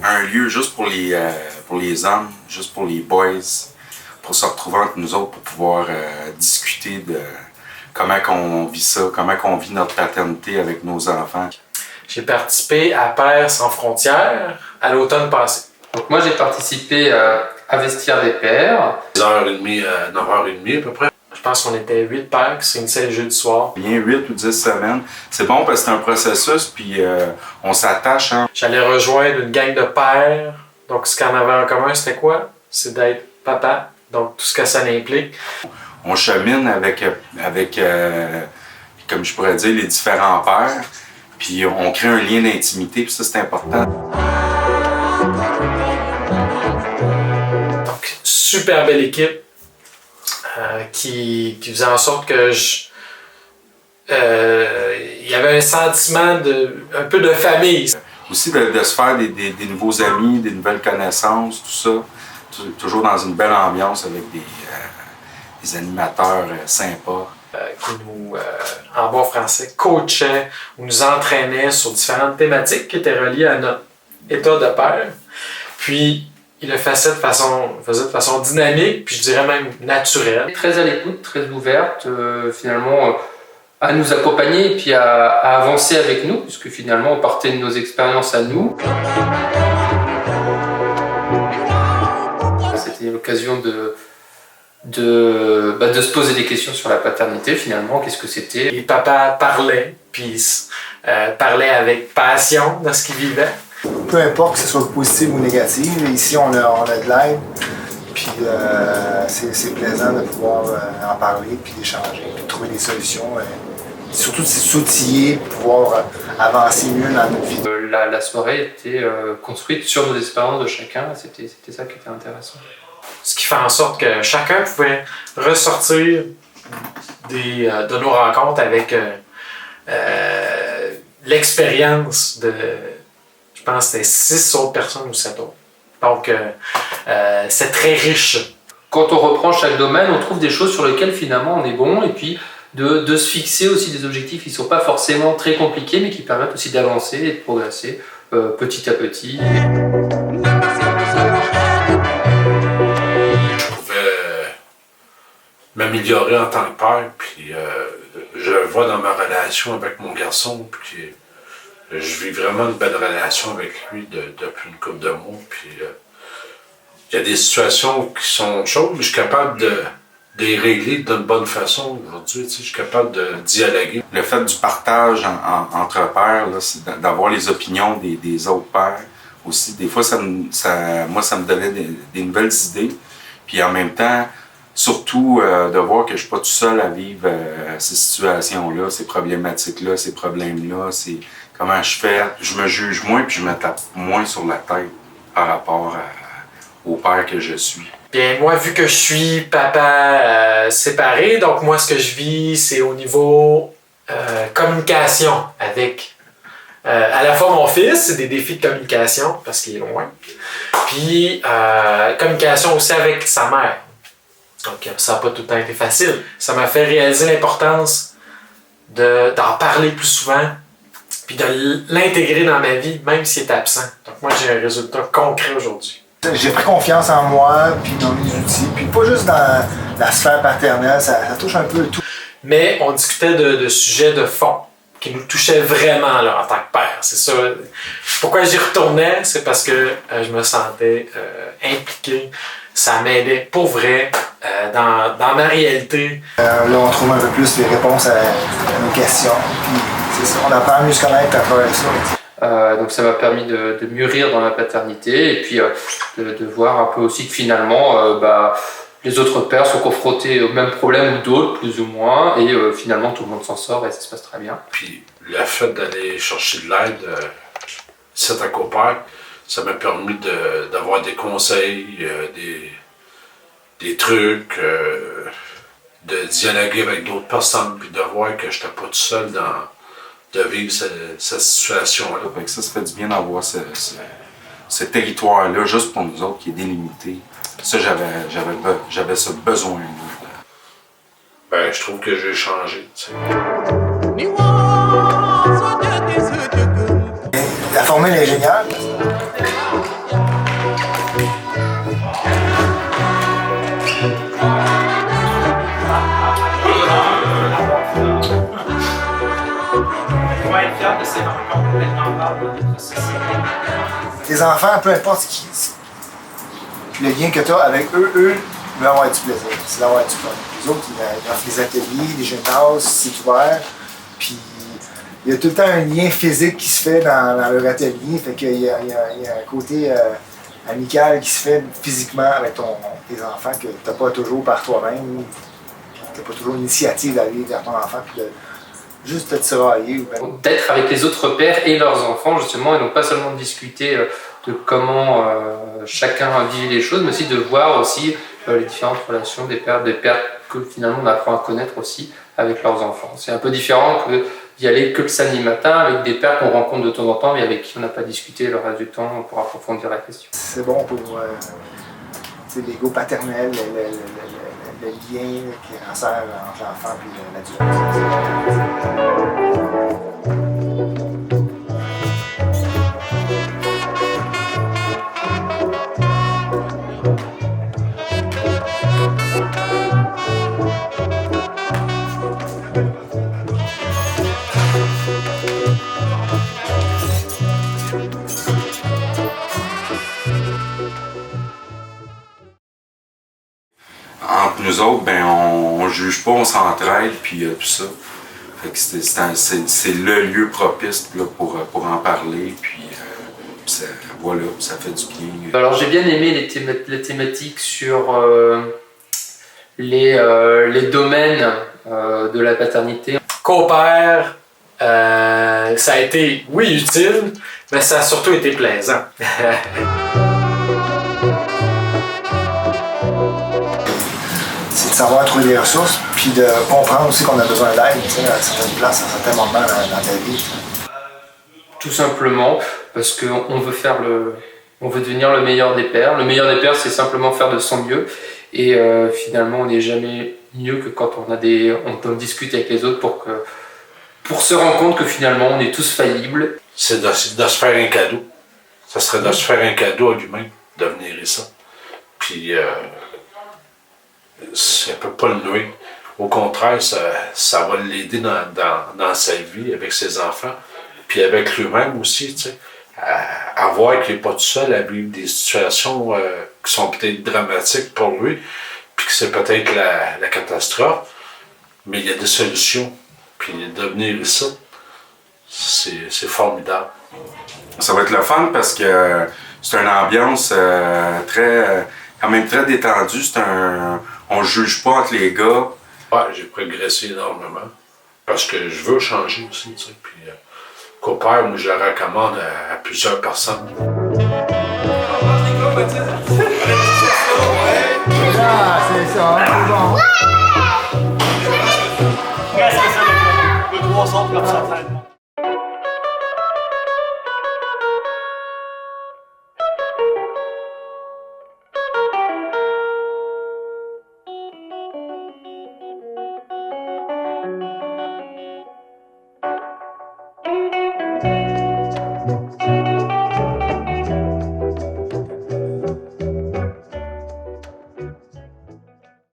Un lieu juste pour les hommes, juste pour les boys, pour se retrouver entre nous autres, pour pouvoir discuter de comment on vit ça, comment on vit notre paternité avec nos enfants. J'ai participé à Pères sans frontières à l'automne passé. Donc moi j'ai participé à Vestiaire des Pères. 10h30 à 9h30 à peu près. Je pense qu'on était 8 pères qui se réunissaient le jeudi soir. Bien 8 ou 10 semaines. C'est bon parce que c'est un processus, puis on s'attache. Hein. J'allais rejoindre une gang de pères. Donc ce qu'on avait en commun, c'était quoi? C'est d'être papa. Donc tout ce que ça implique. On chemine avec comme je pourrais dire, les différents pères. Puis on crée un lien d'intimité, puis ça c'est important. Donc super belle équipe. Qui faisait en sorte que il y avait un sentiment un peu de famille. Aussi de se faire des nouveaux amis, des nouvelles connaissances, tout ça. Toujours dans une belle ambiance avec des animateurs sympas. Qui nous, en bon français, coachaient ou nous entraînaient sur différentes thématiques qui étaient reliées à notre état de père. Puis, il le faisait de façon dynamique, puis je dirais même naturelle. Très à l'écoute, très ouverte, finalement, à nous accompagner et puis à avancer avec nous, puisque finalement on partait de nos expériences à nous. C'était l'occasion de se poser des questions sur la paternité finalement, qu'est-ce que c'était. Et papa parlait, puis parlait avec passion dans ce qu'il vivait. Peu importe que ce soit positif ou négatif, ici on a de l'aide, puis c'est plaisant de pouvoir en parler, puis d'échanger, puis de trouver des solutions. Surtout de s'outiller pour pouvoir avancer mieux dans notre vie. La soirée était construite sur nos expériences de chacun, c'était ça qui était intéressant. Ce qui fait en sorte que chacun pouvait ressortir de nos rencontres avec l'expérience de, je pense que c'était 6 autres personnes ou 7 autres. Donc, c'est très riche. Quand on reprend chaque domaine, on trouve des choses sur lesquelles finalement on est bon, et puis de se fixer aussi des objectifs qui ne sont pas forcément très compliqués, mais qui permettent aussi d'avancer et de progresser petit à petit. M'améliorer en tant que père, puis je le vois dans ma relation avec mon garçon, puis je vis vraiment une belle relation avec lui depuis une couple de mois, puis il y a des situations qui sont chaudes, mais je suis capable de les régler d'une bonne façon aujourd'hui, je suis capable de dialoguer. Le fait du partage entre pairs, c'est d'avoir les opinions des autres pairs aussi. Des fois, moi, ça me donnait des nouvelles idées, puis en même temps, surtout de voir que je ne suis pas tout seul à vivre ces situations-là, ces problématiques-là, ces problèmes-là. C'est comment je fais. Je me juge moins puis je me tape moins sur la tête par rapport au père que je suis. Bien, moi, vu que je suis papa séparé, donc moi, ce que je vis, c'est au niveau communication avec à la fois mon fils, c'est des défis de communication parce qu'il est loin, puis communication aussi avec sa mère. Donc, ça n'a pas tout le temps été facile. Ça m'a fait réaliser l'importance d'en parler plus souvent, puis de l'intégrer dans ma vie, même s'il est absent. Donc, moi, j'ai un résultat concret aujourd'hui. J'ai pris confiance en moi, puis dans mes outils, puis pas juste dans la sphère paternelle, ça touche un peu tout. Mais on discutait de sujets de fond qui nous touchaient vraiment là, en tant que père. C'est ça. Pourquoi j'y retournais, c'est parce que je me sentais impliqué. Ça m'aidait pour vrai dans ma réalité. Là, on trouve un peu plus les réponses à nos questions. Puis C'est ça, on apprend à mieux se connaître à travers ça. Donc ça m'a permis de mûrir dans la paternité et puis de voir un peu aussi que finalement les autres pères sont confrontés aux mêmes problèmes ou d'autres, plus ou moins, et finalement tout le monde s'en sort et ça se passe très bien. Puis le fait d'aller chercher de l'aide, c'est à Copère, ça m'a permis d'avoir des conseils, des trucs, de dialoguer avec d'autres personnes, puis de voir que je n'étais pas tout seul de vivre cette situation-là. Fait que ça fait du bien d'avoir ce territoire-là juste pour nous autres qui est délimité. Ça, j'avais ce besoin-là. Ben, je trouve que j'ai changé, tu sais. La formule est géniale. Tes enfants, peu importe le lien que tu as avec eux veulent avoir du plaisir, c'est d'avoir du fun. Les autres, ils offrent des ateliers, des gymnases, c'est ouvert. Puis il y a tout le temps un lien physique qui se fait dans leur atelier. Fait qu'il y a un côté amical qui se fait physiquement avec tes enfants que tu n'as pas toujours par toi-même. Tu n'as pas toujours l'initiative d'aller vers ton enfant puis de juste te tirailler. D'être avec les autres pères et leurs enfants justement et non pas seulement de discuter de comment chacun vit les choses, mais aussi de voir aussi les différentes relations des pères que finalement on apprend à connaître aussi avec leurs enfants. C'est un peu différent que d'y aller que le samedi matin avec des pères qu'on rencontre de temps en temps mais avec qui on n'a pas discuté le reste du temps pour approfondir la question. C'est bon pour l'ego paternel, le lien qui resserre entre l'enfant et l'adulte. Entre nous autres, ben on juge pas, on s'entraide, puis tout ça. Fait que c'est le lieu propice là, pour en parler, puis voilà, ça fait du bien. Alors j'ai bien aimé les thématiques sur les domaines de la paternité. Copère, ça a été, oui, utile, mais ça a surtout été plaisant. C'est de savoir trouver des ressources, puis de comprendre aussi qu'on a besoin d'aide à certaines places, à certains moments dans ta vie. Tout simplement parce qu'on veut on veut devenir le meilleur des pères. Le meilleur des pères, c'est simplement faire de son mieux. Et finalement, on n'est jamais mieux que quand on peut discuter avec les autres pour se rendre compte que finalement, on est tous faillibles. C'est de se faire un cadeau. Ça serait de se faire un cadeau à lui-même, de venir ici. Puis, ça ne peut pas le nuire. Au contraire, ça va l'aider dans sa vie, avec ses enfants, puis avec lui-même aussi, tu sais. À voir qu'il n'est pas tout seul à vivre des situations qui sont peut-être dramatiques pour lui, puis que c'est peut-être la catastrophe, mais il y a des solutions. Puis de venir ici, c'est formidable. Ça va être le fun parce que c'est une ambiance quand même très détendue. On ne juge pas entre les gars. Ouais, j'ai progressé énormément parce que je veux changer aussi, tu sais. Puis Copère, moi, je le recommande à plusieurs personnes. Ah, c'est ça, c'est bon.